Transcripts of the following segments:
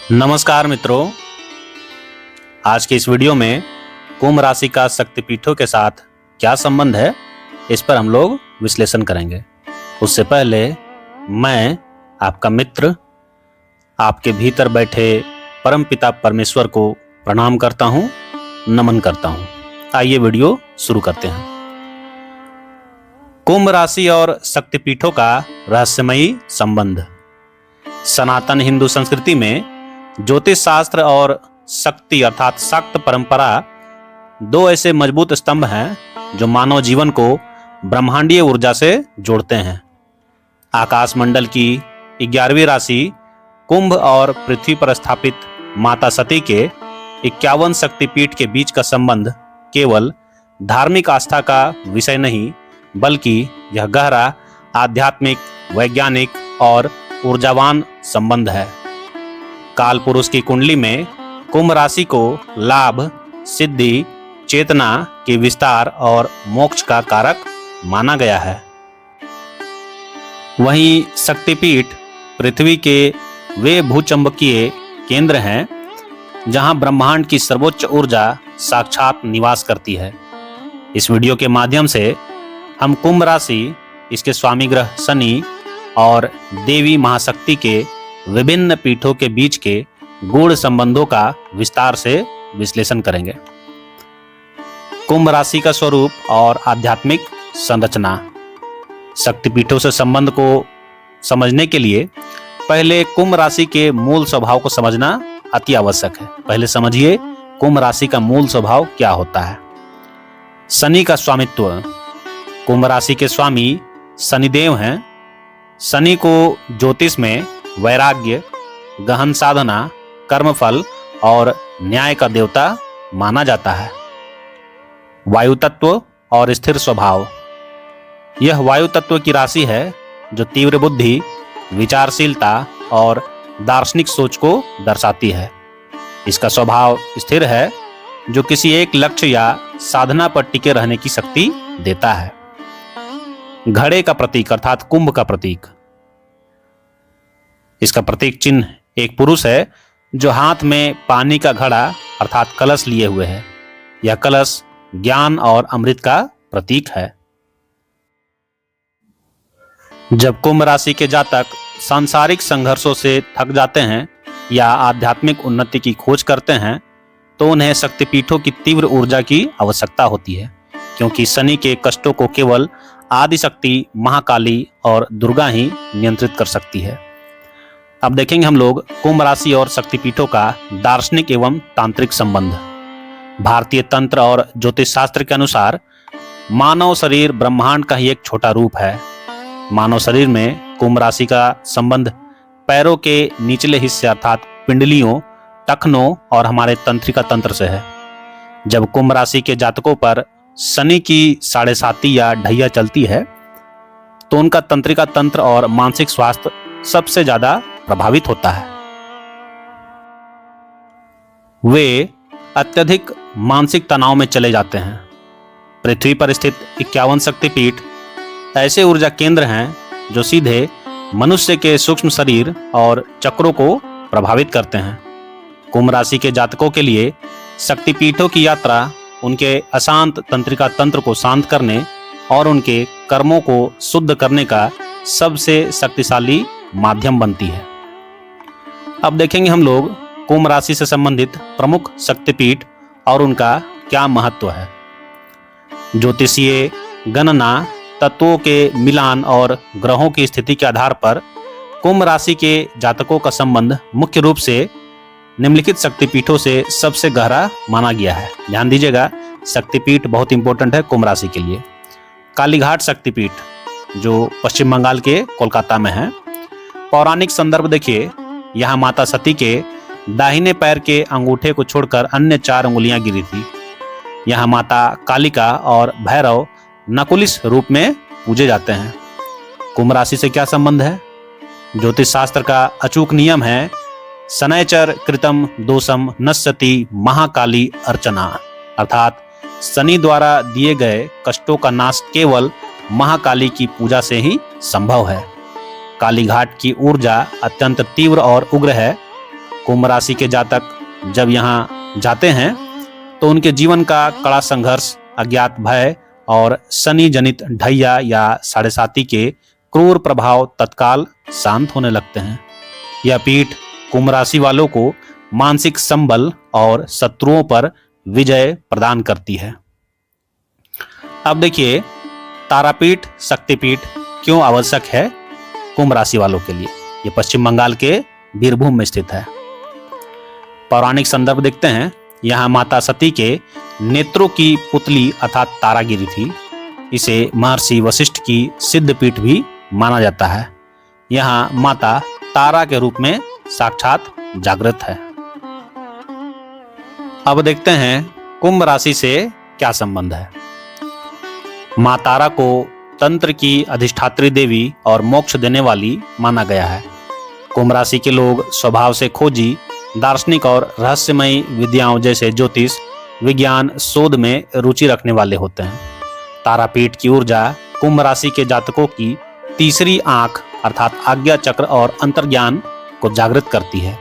नमस्कार मित्रों, आज के इस वीडियो में कुंभ राशि का शक्तिपीठों के साथ क्या संबंध है, इस पर हम लोग विश्लेषण करेंगे। उससे पहले मैं आपका मित्र आपके भीतर बैठे परमपिता परमेश्वर को प्रणाम करता हूं, नमन करता हूं। आइए वीडियो शुरू करते हैं। कुंभ राशि और शक्तिपीठों का रहस्यमयी संबंध। सनातन हिंदू संस्कृति में ज्योतिष शास्त्र और शक्ति अर्थात शाक्त परंपरा दो ऐसे मजबूत स्तंभ हैं जो मानव जीवन को ब्रह्मांडीय ऊर्जा से जोड़ते हैं। आकाश मंडल की 11वीं राशि कुंभ और पृथ्वी पर स्थापित माता सती के 51 शक्तिपीठ के बीच का संबंध केवल धार्मिक आस्था का विषय नहीं, बल्कि यह गहरा आध्यात्मिक, वैज्ञानिक और ऊर्जावान संबंध है। काल पुरुष की कुंडली में कुंभ राशि को लाभ, सिद्धि, चेतना के विस्तार और मोक्ष का कारक माना गया है। वहीं शक्तिपीठ पृथ्वी के वे भूचंबकीय केंद्र हैं जहां ब्रह्मांड की सर्वोच्च ऊर्जा साक्षात निवास करती है। इस वीडियो के माध्यम से हम कुंभ राशि, इसके स्वामी ग्रह शनि और देवी महाशक्ति के विभिन्न पीठों के बीच के गूढ़ संबंधों का विस्तार से विश्लेषण करेंगे। कुंभ राशि का स्वरूप और आध्यात्मिक संरचना। शक्तिपीठों से संबंध को समझने के लिए पहले कुंभ राशि के मूल स्वभाव को समझना अति आवश्यक है। पहले समझिए कुंभ राशि का मूल स्वभाव क्या होता है। शनि का स्वामित्व। कुंभ राशि के स्वामी शनिदेव हैं। शनि को ज्योतिष में वैराग्य, गहन साधना, कर्मफल और न्याय का देवता माना जाता है। वायु तत्व और स्थिर स्वभाव। यह वायु तत्व की राशि है जो तीव्र बुद्धि, विचारशीलता और दार्शनिक सोच को दर्शाती है। इसका स्वभाव स्थिर है जो किसी एक लक्ष्य या साधना पर टिके रहने की शक्ति देता है। घड़े का प्रतीक अर्थात कुंभ का प्रतीक। इसका प्रतीक चिन्ह एक पुरुष है जो हाथ में पानी का घड़ा अर्थात कलश लिए हुए है। यह कलश ज्ञान और अमृत का प्रतीक है। जब कुंभ राशि के जातक सांसारिक संघर्षों से थक जाते हैं या आध्यात्मिक उन्नति की खोज करते हैं तो उन्हें शक्तिपीठों की तीव्र ऊर्जा की आवश्यकता होती है, क्योंकि शनि के कष्टों को केवल आदिशक्ति, महाकाली और दुर्गा ही नियंत्रित कर सकती है। अब देखेंगे हम लोग कुंभ राशि और शक्तिपीठों का दार्शनिक एवं तांत्रिक संबंध। भारतीय तंत्र और ज्योतिष शास्त्र के अनुसार मानव शरीर ब्रह्मांड का ही एक छोटा रूप है। मानव शरीर में कुंभ राशि का संबंध पैरों के निचले हिस्से अर्थात पिंडलियों, टखनों और हमारे तंत्रिका तंत्र से है। जब कुंभ राशि के जातकों पर शनि की 7.5 या ढैया चलती है तो उनका तंत्रिका तंत्र और मानसिक स्वास्थ्य सबसे ज्यादा प्रभावित होता है। वे अत्यधिक मानसिक तनाव में चले जाते हैं। पृथ्वी पर स्थित 51 शक्तिपीठ ऐसे ऊर्जा केंद्र हैं जो सीधे मनुष्य के सूक्ष्म शरीर और चक्रों को प्रभावित करते हैं। कुंभ राशि के जातकों के लिए शक्तिपीठों की यात्रा उनके अशांत तंत्रिका तंत्र को शांत करने और उनके कर्मों को शुद्ध करने का सबसे शक्तिशाली माध्यम बनती है। अब देखेंगे हम लोग कुंभ राशि से संबंधित प्रमुख शक्तिपीठ और उनका क्या महत्व है। ज्योतिषीय गणना, तत्वों के मिलान और ग्रहों की स्थिति के आधार पर कुंभ राशि के जातकों का संबंध मुख्य रूप से निम्नलिखित शक्तिपीठों से सबसे गहरा माना गया है। ध्यान दीजिएगा, शक्तिपीठ बहुत इंपॉर्टेंट है कुंभ राशि के लिए। कालीघाट शक्तिपीठ जो पश्चिम बंगाल के कोलकाता में है। पौराणिक संदर्भ देखिए, यहाँ माता सती के दाहिने पैर के अंगूठे को छोड़कर अन्य 4 उंगलियां गिरी थी। यहाँ माता कालिका और भैरव नकुलिस रूप में पूजे जाते हैं। कुंभ राशि से क्या संबंध है? ज्योतिष शास्त्र का अचूक नियम है शनैचर कृतम दोषम नश्यति महाकाली अर्चना, अर्थात शनि द्वारा दिए गए कष्टों का नाश केवल महाकाली की पूजा से ही संभव है। कालीघाट की ऊर्जा अत्यंत तीव्र और उग्र है। कुंभ राशि के जातक जब यहाँ जाते हैं तो उनके जीवन का कड़ा संघर्ष, अज्ञात भय और शनि जनित ढैया या साढ़े साती के क्रूर प्रभाव तत्काल शांत होने लगते हैं। यह पीठ कुंभ राशि वालों को मानसिक संबल और शत्रुओं पर विजय प्रदान करती है। अब देखिए, तारापीठ शक्तिपीठ क्यों आवश्यक है कुंभ राशि वालों के लिए। ये पश्चिम बंगाल के बीरभूम में स्थित है। पौराणिक संदर्भ देखते हैं। यहाँ माता सती के नेत्रों की पुतली अर्थात तारा गिरी थी। इसे महर्षि वशिष्ठ की सिद्ध पीठ भी माना जाता है। यहाँ माता तारा के रूप में साक्षात जागृत है। अब देखते हैं कुंभ राशि से क्या संबंध है। मां तारा को तंत्र की अधिष्ठात्री देवी और मोक्ष देने वाली माना गया है। कुंभ राशि के लोग स्वभाव से खोजी, दार्शनिक और रहस्यमयी विद्याओं जैसे ज्योतिष, विज्ञान, शोध में रुचि रखने वाले होते हैं। तारापीठ की ऊर्जा कुंभ राशि के जातकों की तीसरी आंख अर्थात आज्ञा चक्र और अंतर्ज्ञान को जागृत करती है।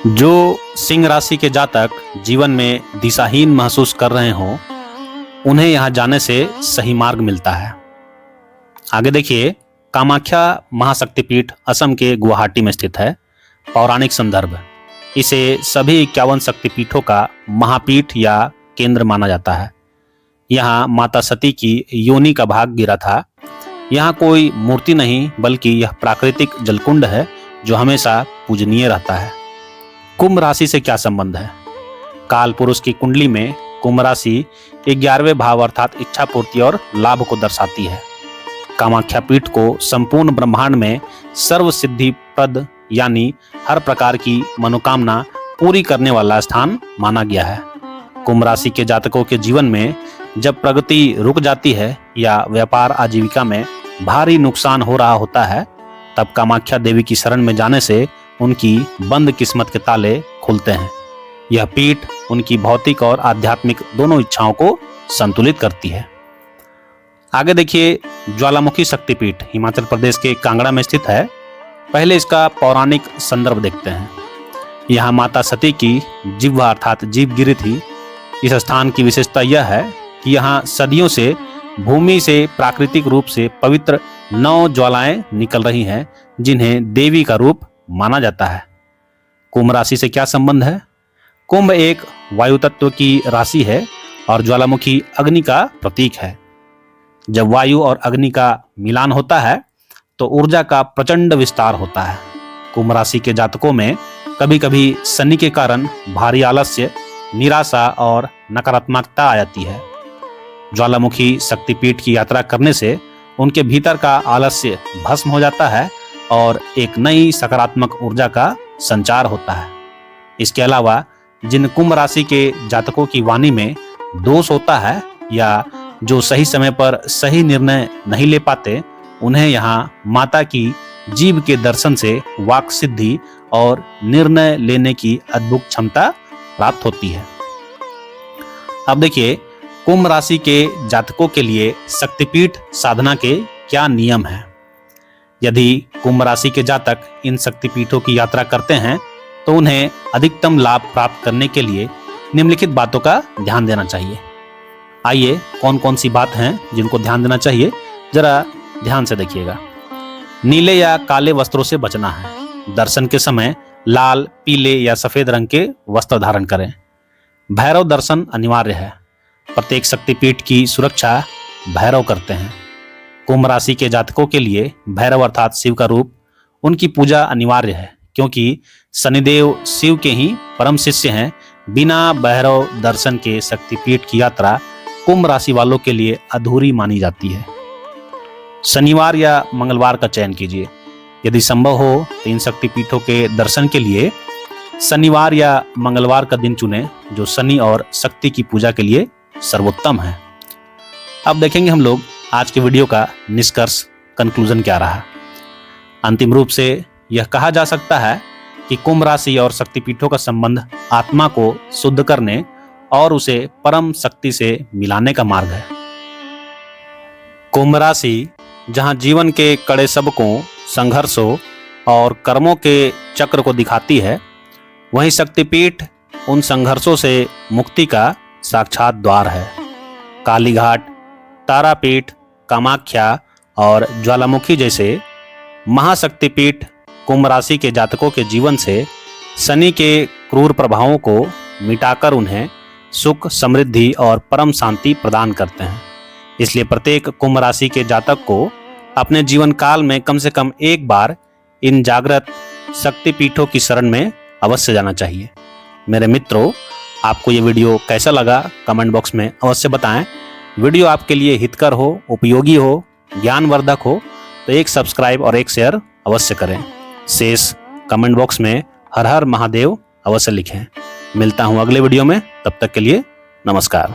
जो सिंह राशि के जातक जीवन में दिशाहीन महसूस कर रहे हों, उन्हें यहां जाने से सही मार्ग मिलता है। आगे देखिए, कामाख्या महाशक्तिपीठ असम के गुवाहाटी में स्थित है। पौराणिक संदर्भ, इसे सभी 51 शक्तिपीठों का महापीठ या केंद्र माना जाता है। यहाँ माता सती की योनि का भाग गिरा था। यहाँ कोई मूर्ति नहीं, बल्कि यह प्राकृतिक जलकुंड है जो हमेशा पूजनीय रहता है। कुंभ राशि से क्या संबंध है। काल पुरुष की कुंडली में कुंभ राशि 11वें भाव अर्थात इच्छा पूर्ति और लाभ को दर्शाती है। कामाख्या पीठ को संपूर्ण ब्रह्मांड में सर्व सिद्धि प्रद यानी हर प्रकार की मनोकामना पूरी करने वाला स्थान माना गया है। कुंभ राशि के जातकों के जीवन में जब प्रगति रुक जाती है या व्यापार आजीविका में भारी नुकसान हो रहा होता है, तब कामाख्या देवी की शरण में जाने से उनकी बंद किस्मत के ताले खुलते हैं। यह पीठ उनकी भौतिक और आध्यात्मिक दोनों इच्छाओं को संतुलित करती है। आगे देखिए, ज्वालामुखी शक्तिपीठ हिमाचल प्रदेश के कांगड़ा में स्थित है। पहले इसका पौराणिक संदर्भ देखते हैं। यहाँ माता सती की जिह्वा अर्थात जीभ गिरी थी। इस स्थान की विशेषता यह है कि यहाँ सदियों से भूमि से प्राकृतिक रूप से पवित्र 9 ज्वालाएं निकल रही हैं, जिन्हें देवी का रूप माना जाता है। कुंभ राशि से क्या संबंध है। कुंभ एक वायु तत्व की राशि है और ज्वालामुखी अग्नि का प्रतीक है। जब वायु और अग्नि का मिलान होता है तो ऊर्जा का प्रचंड विस्तार होता है। कुंभ राशि के जातकों में कभी कभी शनि के कारण भारी आलस्य, निराशा और नकारात्मकता आ जाती है। ज्वालामुखी शक्तिपीठ की यात्रा करने से उनके भीतर का आलस्य भस्म हो जाता है और एक नई सकारात्मक ऊर्जा का संचार होता है। इसके अलावा जिन कुंभ राशि के जातकों की वाणी में दोष होता है या जो सही समय पर सही निर्णय नहीं ले पाते, उन्हें यहाँ माता की जीभ के दर्शन से वाक सिद्धि और निर्णय लेने की अद्भुत क्षमता प्राप्त होती है। अब देखिए, कुंभ राशि के जातकों के लिए शक्तिपीठ साधना के क्या नियम हैं। यदि कुंभ राशि के जातक इन शक्तिपीठों की यात्रा करते हैं तो उन्हें अधिकतम लाभ प्राप्त करने के लिए निम्नलिखित बातों का ध्यान देना चाहिए। आइए, कौन कौन सी बात हैं जिनको ध्यान देना चाहिए, जरा ध्यान से देखिएगा। नीले या काले वस्त्रों से बचना है। दर्शन के समय लाल, पीले या सफेद रंग के वस्त्र धारण करें। भैरव दर्शन अनिवार्य है। प्रत्येक शक्तिपीठ की सुरक्षा भैरव करते हैं। कुंभ राशि के जातकों के लिए भैरव अर्थात शिव का रूप, उनकी पूजा अनिवार्य है, क्योंकि शनिदेव शिव के ही परम शिष्य हैं। बिना भैरव दर्शन के शक्तिपीठ की यात्रा कुंभ राशि वालों के लिए अधूरी मानी जाती है। शनिवार या मंगलवार का चयन कीजिए। यदि संभव हो तो इन शक्तिपीठों के दर्शन के लिए शनिवार या मंगलवार का दिन चुनें, जो शनि और शक्ति की पूजा के लिए सर्वोत्तम है। अब देखेंगे हम लोग आज के वीडियो का निष्कर्ष, कंक्लूजन क्या रहा। अंतिम रूप से यह कहा जा सकता है कि कुंभ राशि और शक्तिपीठों का संबंध आत्मा को शुद्ध करने और उसे परम शक्ति से मिलाने का मार्ग है। कुंभ राशि जहां जीवन के कड़े सबकों, संघर्षों और कर्मों के चक्र को दिखाती है, वहीं शक्तिपीठ उन संघर्षों से मुक्ति का साक्षात द्वार है। कालीघाट, तारापीठ, कामाख्या और ज्वालामुखी जैसे महाशक्तिपीठ कुंभ राशि के जातकों के जीवन से शनि के क्रूर प्रभावों को मिटाकर उन्हें सुख, समृद्धि और परम शांति प्रदान करते हैं। इसलिए प्रत्येक कुंभ राशि के जातक को अपने जीवन काल में कम से कम एक बार इन जागृत शक्तिपीठों की शरण में अवश्य जाना चाहिए। मेरे मित्रों, आपको ये वीडियो कैसा लगा कमेंट बॉक्स में अवश्य बताएं। वीडियो आपके लिए हितकर हो, उपयोगी हो, ज्ञानवर्धक हो तो एक सब्सक्राइब और एक शेयर अवश्य करें। शेष कमेंट बॉक्स में हर हर महादेव अवश्य लिखें। मिलता हूं अगले वीडियो में, तब तक के लिए नमस्कार।